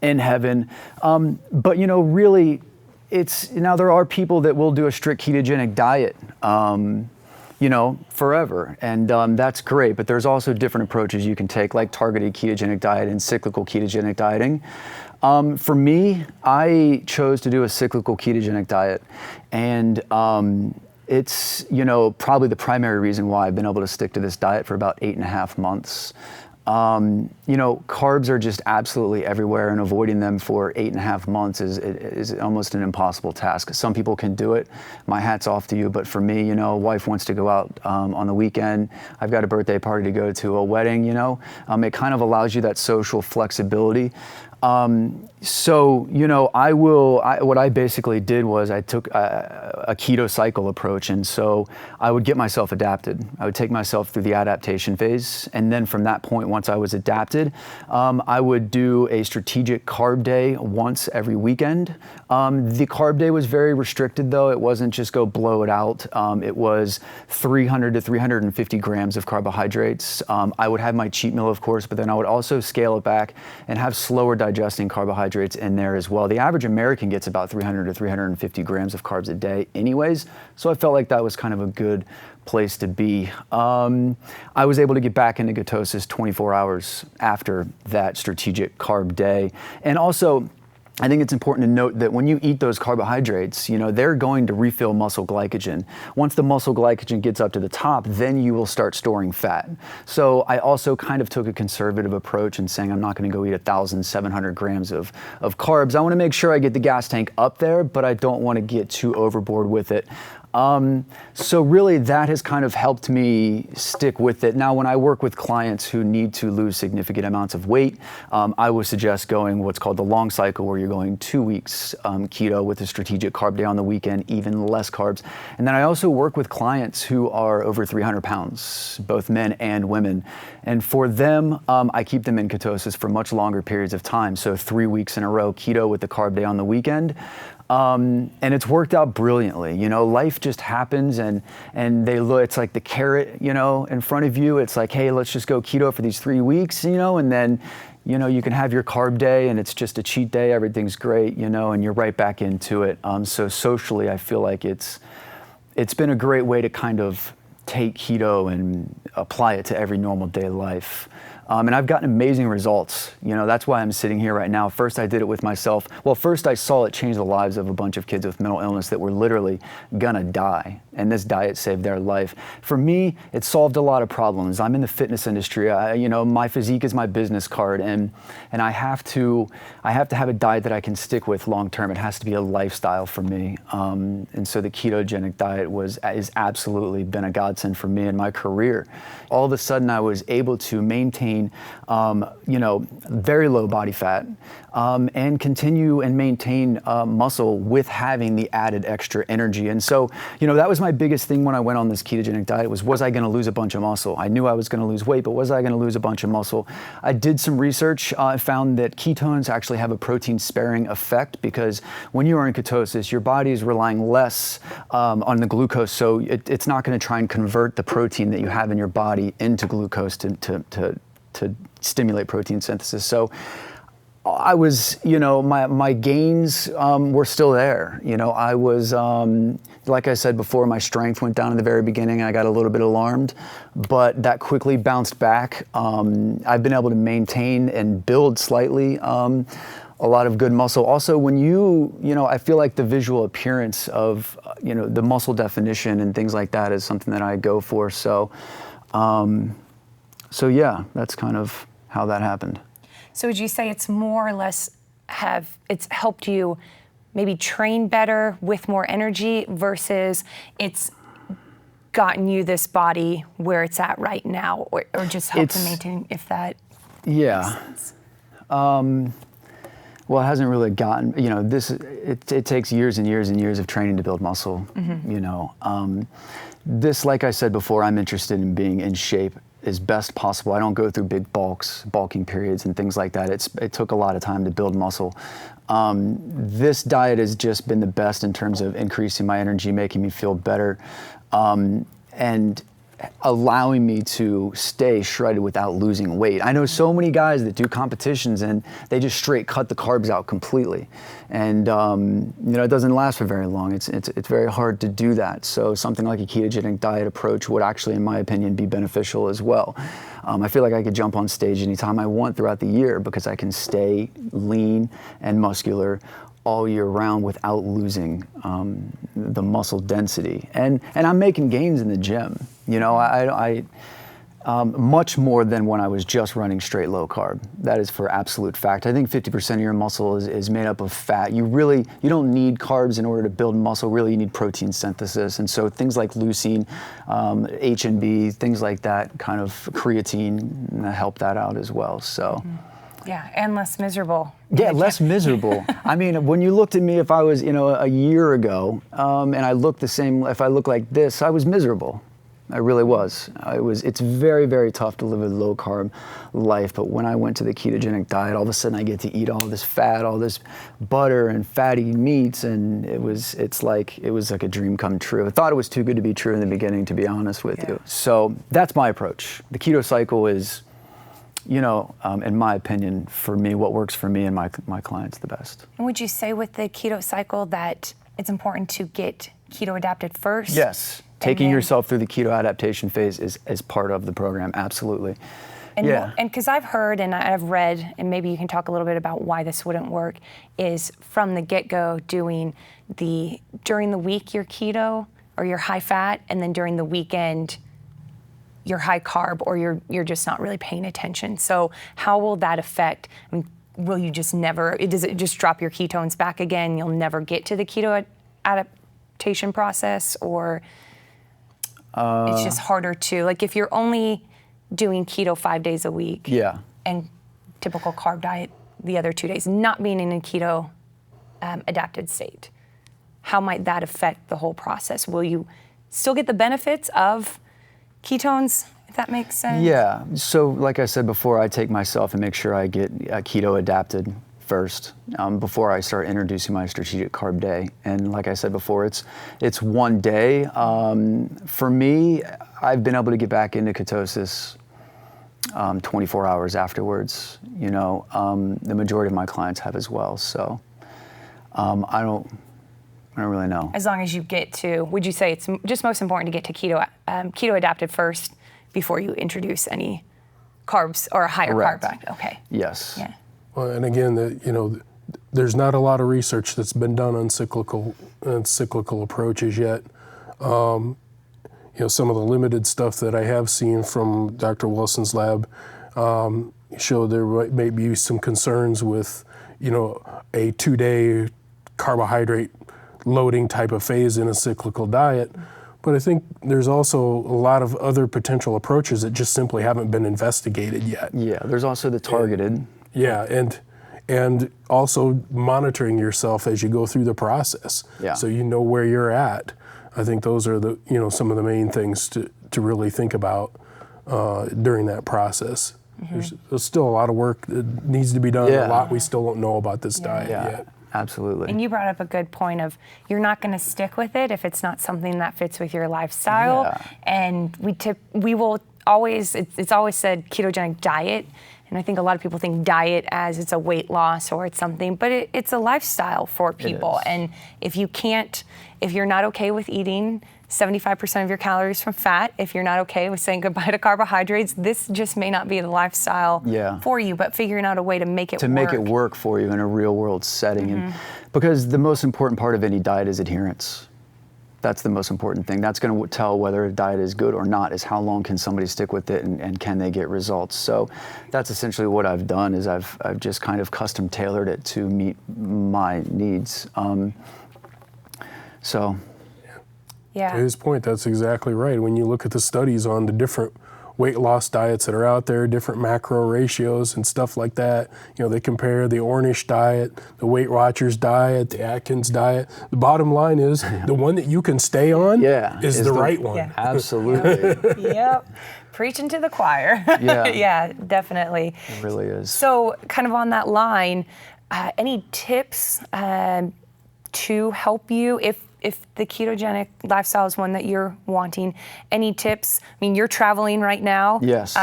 in heaven. But really, now there are people that will do a strict ketogenic diet, forever. And that's great, but there's also different approaches you can take, like targeted ketogenic diet and cyclical ketogenic dieting. For me, I chose to do a cyclical ketogenic diet, and it's, probably the primary reason why I've been able to stick to this diet for about 8.5 months. Carbs are just absolutely everywhere, and avoiding them for 8.5 months is almost an impossible task. Some people can do it. My hat's off to you, but for me, wife wants to go out on the weekend. I've got a birthday party to go to, a wedding, it kind of allows you that social flexibility. What I basically did was I took a keto cycle approach, and so I would get myself adapted. I would take myself through the adaptation phase, and then from that point, once I was adapted, I would do a strategic carb day once every weekend. The carb day was very restricted, though. It wasn't just go blow it out. It was 300 to 350 grams of carbohydrates. I would have my cheat meal, of course, but then I would also scale it back and have slower digesting carbohydrates in there as well. The average American gets about 300 to 350 grams of carbs a day anyways, so I felt like that was kind of a good place to be. I was able to get back into ketosis 24 hours after that strategic carb day. And also, I think it's important to note that when you eat those carbohydrates, they're going to refill muscle glycogen. Once the muscle glycogen gets up to the top, then you will start storing fat. So I also kind of took a conservative approach in saying I'm not going to go eat 1,700 grams of carbs. I want to make sure I get the gas tank up there, but I don't want to get too overboard with it. So really that has kind of helped me stick with it. Now, when I work with clients who need to lose significant amounts of weight, I would suggest going what's called the long cycle, where you're going 2 weeks keto with a strategic carb day on the weekend, even less carbs. And then I also work with clients who are over 300 pounds, both men and women. And for them, I keep them in ketosis for much longer periods of time. So 3 weeks in a row keto with the carb day on the weekend. And it's worked out brilliantly. You know, life just happens, and it's like the carrot, you know, in front of you. It's like, hey, let's just go keto for these 3 weeks, you know, and then, you know, you can have your carb day and it's just a cheat day, everything's great, you know, and you're right back into it. So socially, I feel like it's been a great way to kind of take keto and apply it to every normal day life. And I've gotten amazing results. You know, that's why I'm sitting here right now. First, I did it with myself. Well, first I saw it change the lives of a bunch of kids with mental illness that were literally gonna die. And this diet saved their life. For me, it solved a lot of problems. I'm in the fitness industry. You know, my physique is my business card, and I have to have a diet that I can stick with long term. It has to be a lifestyle for me. And so the ketogenic diet is absolutely been a godsend for me in my career. All of a sudden, I was able to maintain, you know, very low body fat, and continue and maintain muscle with having the added extra energy. And so, you know, that was my biggest thing when I went on this ketogenic diet was I going to lose a bunch of muscle? I knew I was going to lose weight, but was I going to lose a bunch of muscle? I did some research. I found that ketones actually have a protein sparing effect, because when you are in ketosis, your body is relying less on the glucose, so it's not going to try and convert the protein that you have in your body into glucose to stimulate protein synthesis. So I was, you know, my gains were still there. You know, I was, like I said before, my strength went down in the very beginning. I got a little bit alarmed, but that quickly bounced back. I've been able to maintain and build slightly a lot of good muscle. Also, when you know, I feel like the visual appearance of, you know, the muscle definition and things like that is something that I go for. So yeah, that's kind of how that happened. So would you say it's more or less it's helped you maybe train better with more energy versus it's gotten you this body where it's at right now, or just helped to maintain, if that makes sense? Well, it hasn't really gotten, you know, it takes years and years and years of training to build muscle, you know. This, like I said before, I'm interested in being in shape as best possible. I don't go through big bulking periods and things like that. It took a lot of time to build muscle. This diet has just been the best in terms of increasing my energy, making me feel better, and allowing me to stay shredded without losing weight. I know so many guys that do competitions and they just straight cut the carbs out completely. And you know, it doesn't last for very long. It's very hard to do that. So something like a ketogenic diet approach would actually, in my opinion, be beneficial as well. I feel like I could jump on stage anytime I want throughout the year because I can stay lean and muscular all year round without losing the muscle density. And I'm making gains in the gym. You know, I much more than when I was just running straight low carb. That is for absolute fact. I think 50% of your muscle is made up of fat. You don't need carbs in order to build muscle. Really, you need protein synthesis. And so things like leucine, H&B, things like that, kind of creatine, help that out as well. So. Yeah, and less miserable. Yeah, less miserable. I mean, when you looked at me, if I was, you know, a year ago, and I looked the same, if I looked like this, I was miserable. I really was. It's very, very tough to live a low carb life, but when I went to the ketogenic diet, all of a sudden I get to eat all this fat, all this butter and fatty meats, and it was like a dream come true. I thought it was too good to be true in the beginning, to be honest with you. So that's my approach. The keto cycle is, you know, in my opinion, for me, what works for me and my clients the best. And would you say with the keto cycle that it's important to get keto-adapted first? Yes. Taking yourself through the keto adaptation phase is part of the program, absolutely. And and because I've heard and I've read, and maybe you can talk a little bit about why this wouldn't work, is from the get-go doing during the week you're keto or you're high fat, and then during the weekend you're high carb, or you're just not really paying attention. So how will that affect? I mean, will you just never? Does it just drop your ketones back again? You'll never get to the keto adaptation process, or it's just harder to, like, if you're only doing keto 5 days a week, and typical carb diet the other 2 days, not being in a keto adapted state, how might that affect the whole process? Will you still get the benefits of ketones, if that makes sense? Yeah, so like I said before, I take myself and make sure I get keto adapted first before I start introducing my strategic carb day. And like I said before, it's one day. For me, I've been able to get back into ketosis 24 hours afterwards. You know, the majority of my clients have as well. So I don't really know. As long as you get to, would you say it's just most important to get to keto-adapted first before you introduce any carbs or a higher Correct. carb diet? Okay. Yes. Yeah. Well, and again, there's not a lot of research that's been done on cyclical approaches yet. You know, some of the limited stuff that I have seen from Dr. Wilson's lab show there may be some concerns with, you know, a 2-day carbohydrate loading type of phase in a cyclical diet. But I think there's also a lot of other potential approaches that just simply haven't been investigated yet. Yeah, there's also the targeted. And also monitoring yourself as you go through the process, so you know where you're at. I think those are some of the main things to really think about during that process. Mm-hmm. There's still a lot of work that needs to be done. A lot we still don't know about this diet yet. Absolutely. And you brought up a good point of you're not going to stick with it if it's not something that fits with your lifestyle. Yeah. And we will always, it's always said ketogenic diet. And I think a lot of people think diet as it's a weight loss or it's something, but it's a lifestyle for people. And if you're not okay with eating 75% of your calories from fat, if you're not okay with saying goodbye to carbohydrates, this just may not be the lifestyle for you, but figuring out a way to make it work. To make it work for you in a real world setting. Mm-hmm. And because the most important part of any diet is adherence. That's the most important thing. That's going to tell whether a diet is good or not, is how long can somebody stick with it and can they get results. So that's essentially what I've done, is I've just kind of custom tailored it to meet my needs. To his point, that's exactly right. When you look at the studies on the different weight loss diets that are out there, different macro ratios and stuff like that, you know, they compare the Ornish diet, the Weight Watchers diet, the Atkins diet. The bottom line is the one that you can stay on is the right one. Yeah. Absolutely. Yep. Preaching to the choir. Yeah. Yeah, definitely. It really is. So kind of on that line, any tips to help you if the ketogenic lifestyle is one that you're wanting? Any tips? I mean, you're traveling right now. Yes.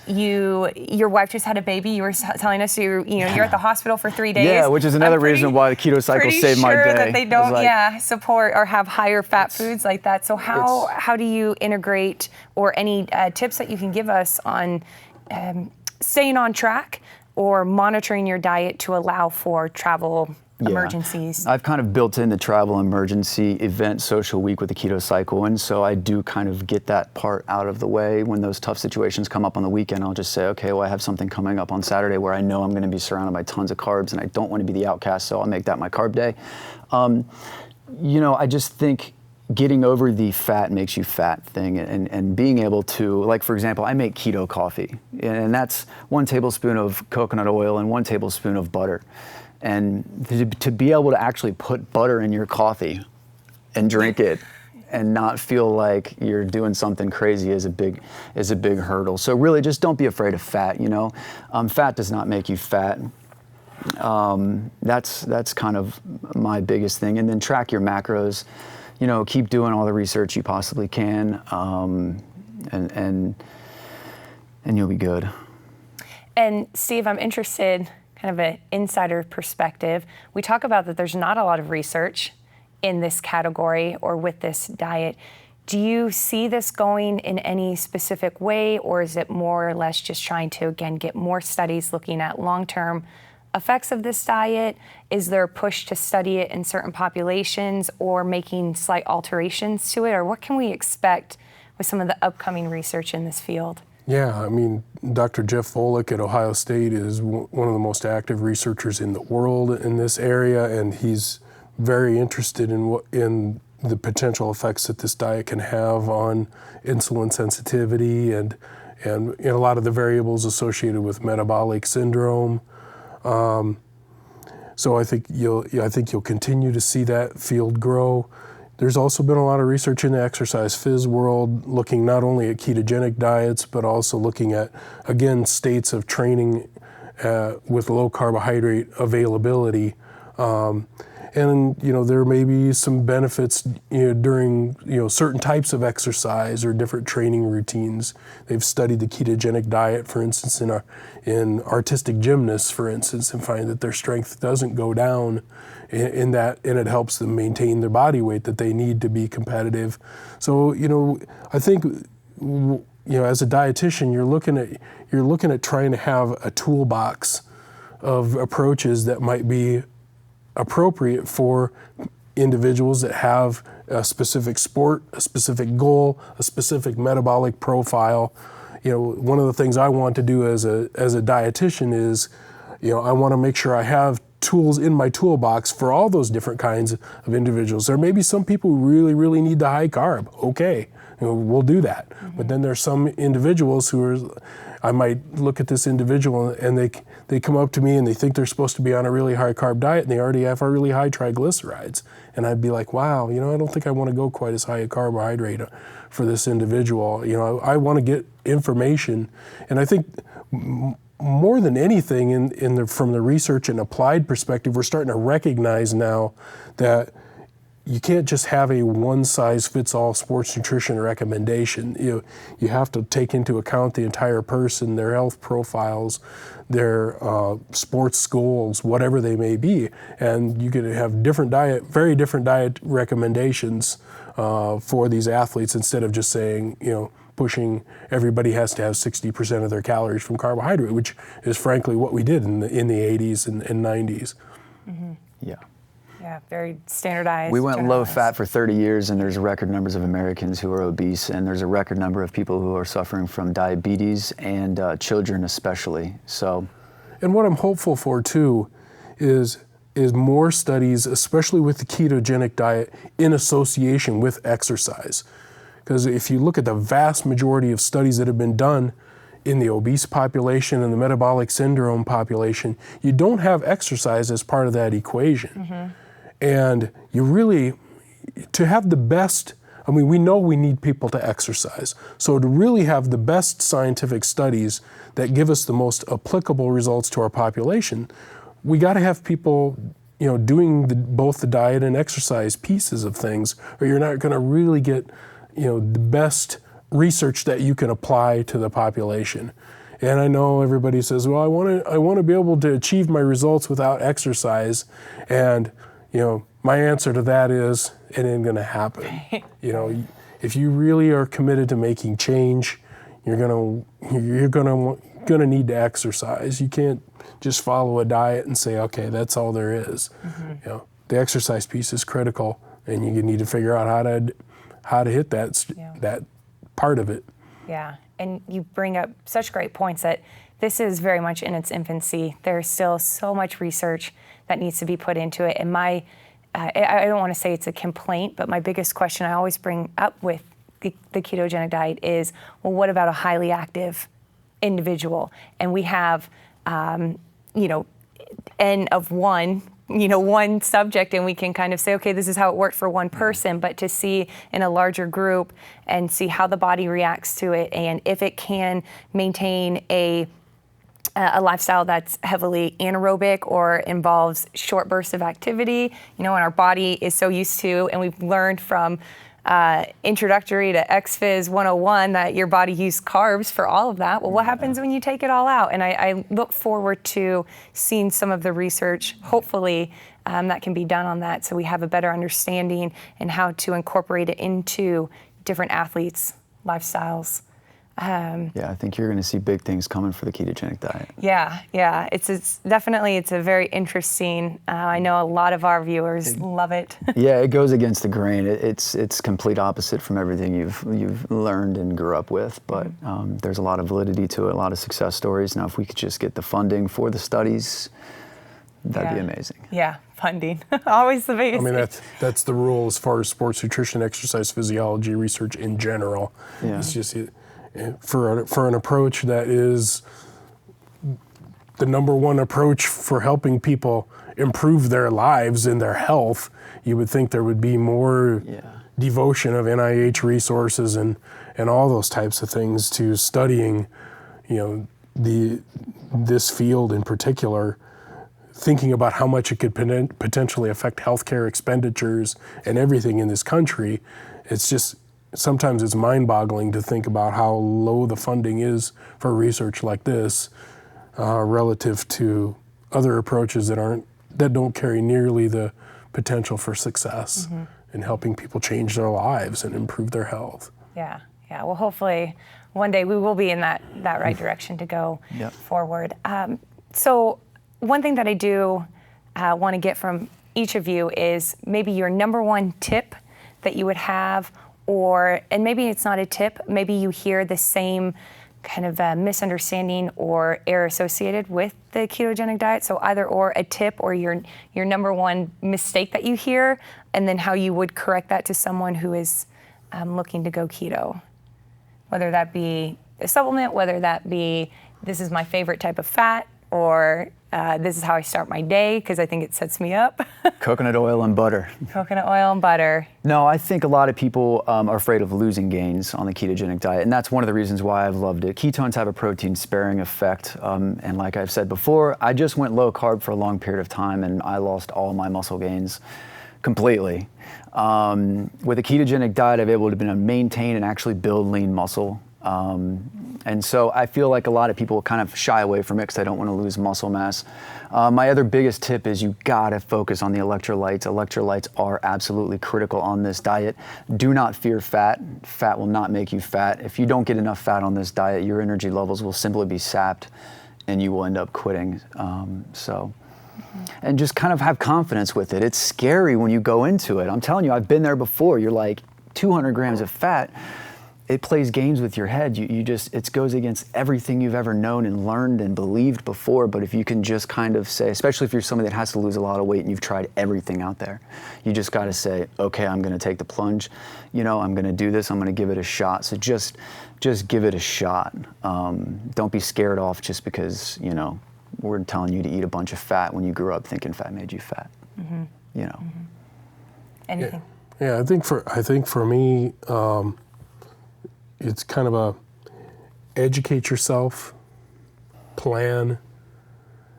Your wife just had a baby. You were telling us you're at the hospital for 3 days. Yeah, which is another reason why the keto cycle saved my day. Pretty sure that they don't support or have higher fat foods like that. So how do you integrate, or any tips that you can give us on staying on track or monitoring your diet to allow for travel emergencies? I've kind of built in the travel emergency event social week with the keto cycle, and so I do kind of get that part out of the way. When those tough situations come up on the weekend, I'll just say, okay, well, I have something coming up on Saturday where I know I'm going to be surrounded by tons of carbs and I don't want to be the outcast, so I'll make that my carb day. I just think getting over the fat makes you fat thing, and being able to, like, for example, I make keto coffee, and that's 1 tablespoon of coconut oil and 1 tablespoon of butter. And to be able to actually put butter in your coffee and drink it and not feel like you're doing something crazy is a big hurdle. So really, just don't be afraid of fat. Fat does not make you fat. That's kind of my biggest thing. And then track your macros. Keep doing all the research you possibly can, and you'll be good. And Steve, I'm interested, kind of an insider perspective. We talk about that there's not a lot of research in this category or with this diet. Do you see this going in any specific way, or is it more or less just trying to, again, get more studies looking at long-term effects of this diet? Is there a push to study it in certain populations or making slight alterations to it? Or what can we expect with some of the upcoming research in this field? Yeah, I mean, Dr. Jeff Volek at Ohio State is one of the most active researchers in the world in this area, and he's very interested in the potential effects that this diet can have on insulin sensitivity and a lot of the variables associated with metabolic syndrome. So I think you'll continue to see that field grow. There's also been a lot of research in the exercise phys world, looking not only at ketogenic diets, but also looking at, again, states of training with low carbohydrate availability. And there may be some benefits during certain types of exercise or different training routines. They've studied the ketogenic diet, for instance, in artistic gymnasts, for instance, and find that their strength doesn't go down in that, and it helps them maintain their body weight that they need to be competitive. So I think as a dietitian, you're looking at trying to have a toolbox of approaches that might be appropriate for individuals that have a specific sport, a specific goal, a specific metabolic profile. One of the things I want to do as a dietitian is, I want to make sure I have tools in my toolbox for all those different kinds of individuals. There may be some people who really, really need the high carb. Okay, we'll do that. Mm-hmm. But then there's some individuals I might look at this individual and they come up to me and they think they're supposed to be on a really high carb diet and they already have really high triglycerides. And I'd be like, wow, I don't think I want to go quite as high a carbohydrate for this individual. I want to get information. And I think more than anything from the research and applied perspective, we're starting to recognize now that you can't just have a one-size-fits-all sports nutrition recommendation. You have to take into account the entire person, their health profiles, their sports goals, whatever they may be. And you could have very different diet recommendations for these athletes instead of just saying, pushing everybody has to have 60% of their calories from carbohydrate, which is frankly what we did in the 80s and 90s. Mm-hmm. Yeah. Yeah, very standardized. We went low fat for 30 years, and there's record numbers of Americans who are obese, and there's a record number of people who are suffering from diabetes, and children especially. And what I'm hopeful for too is more studies, especially with the ketogenic diet, in association with exercise. Because if you look at the vast majority of studies that have been done in the obese population and the metabolic syndrome population, you don't have exercise as part of that equation. Mm-hmm. And you really, to have the best, we know we need people to exercise. So to really have the best scientific studies that give us the most applicable results to our population, we got to have people, doing both the diet and exercise pieces of things, or you're not going to really get, the best research that you can apply to the population. And I know everybody says, well, I want to be able to achieve my results without exercise. And my answer to that is it ain't going to happen. If you really are committed to making change, you're going to need to exercise. You can't just follow a diet and say, okay, that's all there is. Mm-hmm. The exercise piece is critical, and you need to figure out how to hit that part of it. Yeah, and you bring up such great points that this is very much in its infancy. There's still so much research that needs to be put into it. And I don't want to say it's a complaint, but my biggest question I always bring up with the ketogenic diet is, well, what about a highly active individual? And we have, N of one, one subject, and we can kind of say, okay, this is how it worked for one person, but to see in a larger group and see how the body reacts to it, and if it can maintain a lifestyle that's heavily anaerobic or involves short bursts of activity, and our body is so used to, and we've learned from introductory to XPhys 101 that your body used carbs for all of that. Well, what happens when you take it all out? And I look forward to seeing some of the research, hopefully, that can be done on that, so we have a better understanding and how to incorporate it into different athletes' lifestyles. I think you're going to see big things coming for the ketogenic diet. Yeah. It's definitely a very interesting. I know a lot of our viewers love it. Yeah, it goes against the grain. It's complete opposite from everything you've learned and grew up with. But there's a lot of validity to it, a lot of success stories. Now, if we could just get the funding for the studies, that'd be amazing. Yeah, funding, always the biggest. That's the rule as far as sports nutrition, exercise physiology research in general. Yeah. It's just for an approach that is the number one approach for helping people improve their lives and their health, you would think there would be more devotion of NIH resources and all those types of things to studying, this field in particular, thinking about how much it could potentially affect healthcare expenditures and everything in this country, it's just, sometimes it's mind-boggling to think about how low the funding is for research like this relative to other approaches that don't carry nearly the potential for success in helping people change their lives and improve their health. Yeah. Well, hopefully one day we will be in that right direction to go forward. So one thing that I do want to get from each of you is maybe your number one tip that you would have, and maybe it's not a tip, maybe you hear the same kind of misunderstanding or error associated with the ketogenic diet. So either or a tip or your number one mistake that you hear, and then how you would correct that to someone who is looking to go keto. Whether that be a supplement, whether that be this is my favorite type of fat, or this is how I start my day because I think it sets me up. Coconut oil and butter. Coconut oil and butter. No, I think a lot of people are afraid of losing gains on the ketogenic diet, and that's one of the reasons why I've loved it. Ketones have a protein-sparing effect, and like I've said before, I just went low-carb for a long period of time, and I lost all my muscle gains completely. With a ketogenic diet, I've been able to maintain and actually build lean muscle. And so I feel like a lot of people kind of shy away from it because they don't want to lose muscle mass. My other biggest tip is you gotta focus on the electrolytes. Electrolytes are absolutely critical on this diet. Do not fear fat. Fat will not make you fat. If you don't get enough fat on this diet, your energy levels will simply be sapped and you will end up quitting. And just kind of have confidence with it. It's scary when you go into it. I'm telling you, I've been there before. You're like 200 grams of fat. It plays games with your head. It goes against everything you've ever known and learned and believed before. But if you can just kind of say, especially if you're somebody that has to lose a lot of weight and you've tried everything out there, you just got to say, okay, I'm going to take the plunge. I'm going to do this. I'm going to give it a shot. So just give it a shot. Don't be scared off just because, we're telling you to eat a bunch of fat when you grew up thinking fat made you fat. Anything? Yeah, I think for me, it's kind of a educate yourself, plan,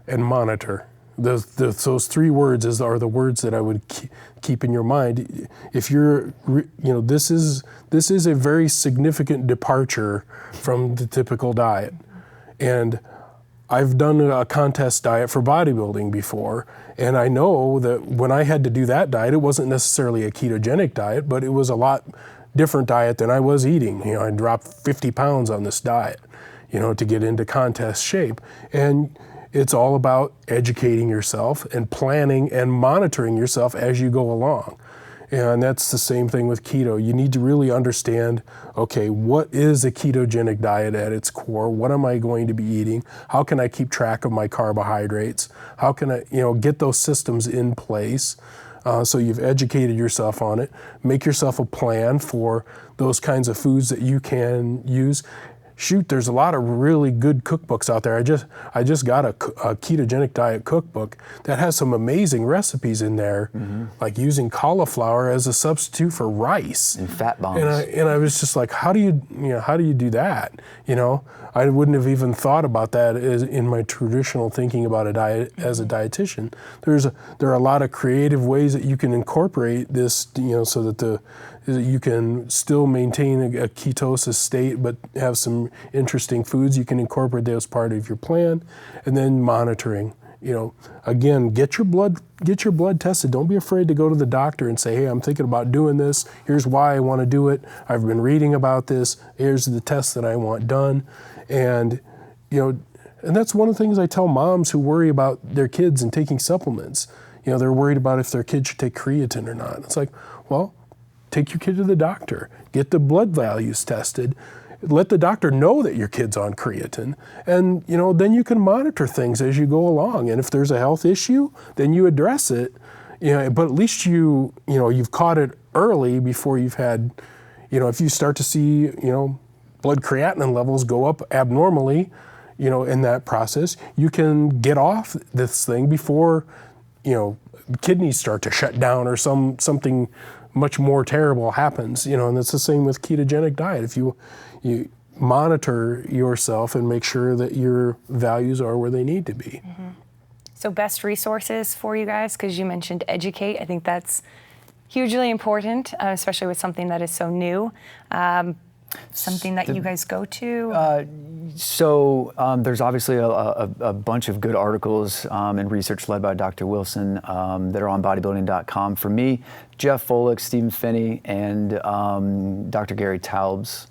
and monitor. Those three words are the words that I would keep in your mind. If you're, this is a very significant departure from the typical diet, and I've done a contest diet for bodybuilding before, and I know that when I had to do that diet, it wasn't necessarily a ketogenic diet, but it was a lot different diet than I was eating. I dropped 50 pounds on this diet, to get into contest shape. And it's all about educating yourself and planning and monitoring yourself as you go along. And that's the same thing with keto. You need to really understand, okay, what is a ketogenic diet at its core? What am I going to be eating? How can I keep track of my carbohydrates? How can I, get those systems in place? So you've educated yourself on it. Make yourself a plan for those kinds of foods that you can use. Shoot, there's a lot of really good cookbooks out there. I just got a ketogenic diet cookbook that has some amazing recipes in there, like using cauliflower as a substitute for rice and fat bombs. And I was just like, how do you do that? I wouldn't have even thought about that in my traditional thinking about a diet as a dietitian. There are a lot of creative ways that you can incorporate this, so that you can still maintain a ketosis state, but have some interesting foods. You can incorporate those part of your plan, and then monitoring. Again, get your blood tested. Don't be afraid to go to the doctor and say, hey, I'm thinking about doing this. Here's why I want to do it. I've been reading about this. Here's the test that I want done. And, and that's one of the things I tell moms who worry about their kids and taking supplements. They're worried about if their kid should take creatine or not. It's like, well, take your kid to the doctor, get the blood values tested, let the doctor know that your kid's on creatine, and then you can monitor things as you go along. And if there's a health issue, then you address it. But at least you've caught it early before you've had, if you start to see blood creatinine levels go up abnormally, in that process, you can get off this thing before kidneys start to shut down or something much more terrible happens, and it's the same with ketogenic diet. If you monitor yourself and make sure that your values are where they need to be. Mm-hmm. So best resources for you guys, because you mentioned educate. I think that's hugely important, especially with something that is so new. Something that you guys go to? There's obviously a bunch of good articles and research led by Dr. Wilson that are on Bodybuilding.com. For me, Jeff Volek, Stephen Finney, and Dr. Gary Taubes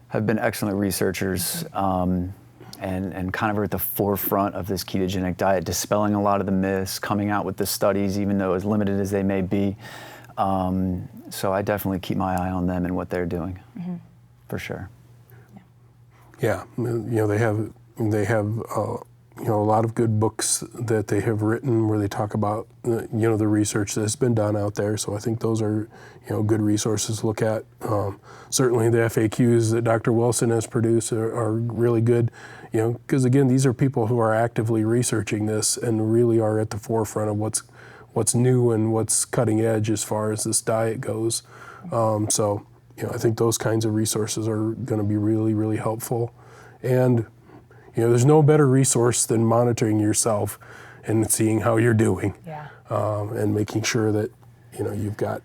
have been excellent researchers and kind of are at the forefront of this ketogenic diet, dispelling a lot of the myths, coming out with the studies, even though as limited as they may be. So I definitely keep my eye on them and what they're doing, for sure. Yeah, they have a lot of good books that they have written where they talk about the research that's been done out there. So I think those are good resources to look at. Certainly the FAQs that Dr. Wilson has produced are really good. Because again, these are people who are actively researching this and really are at the forefront of what's new and what's cutting edge as far as this diet goes. So I think those kinds of resources are going to be really, really helpful. And there's no better resource than monitoring yourself and seeing how you're doing. Yeah. And making sure that you've got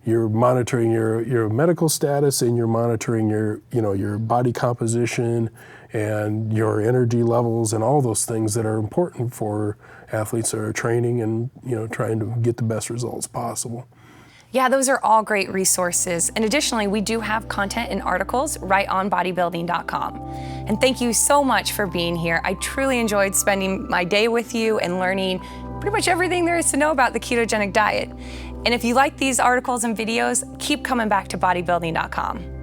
you're monitoring your medical status, and you're monitoring your body composition and your energy levels and all those things that are important for athletes that are training and trying to get the best results possible. Yeah, those are all great resources. And additionally, we do have content and articles right on Bodybuilding.com. And thank you so much for being here. I truly enjoyed spending my day with you and learning pretty much everything there is to know about the ketogenic diet. And if you like these articles and videos, keep coming back to Bodybuilding.com.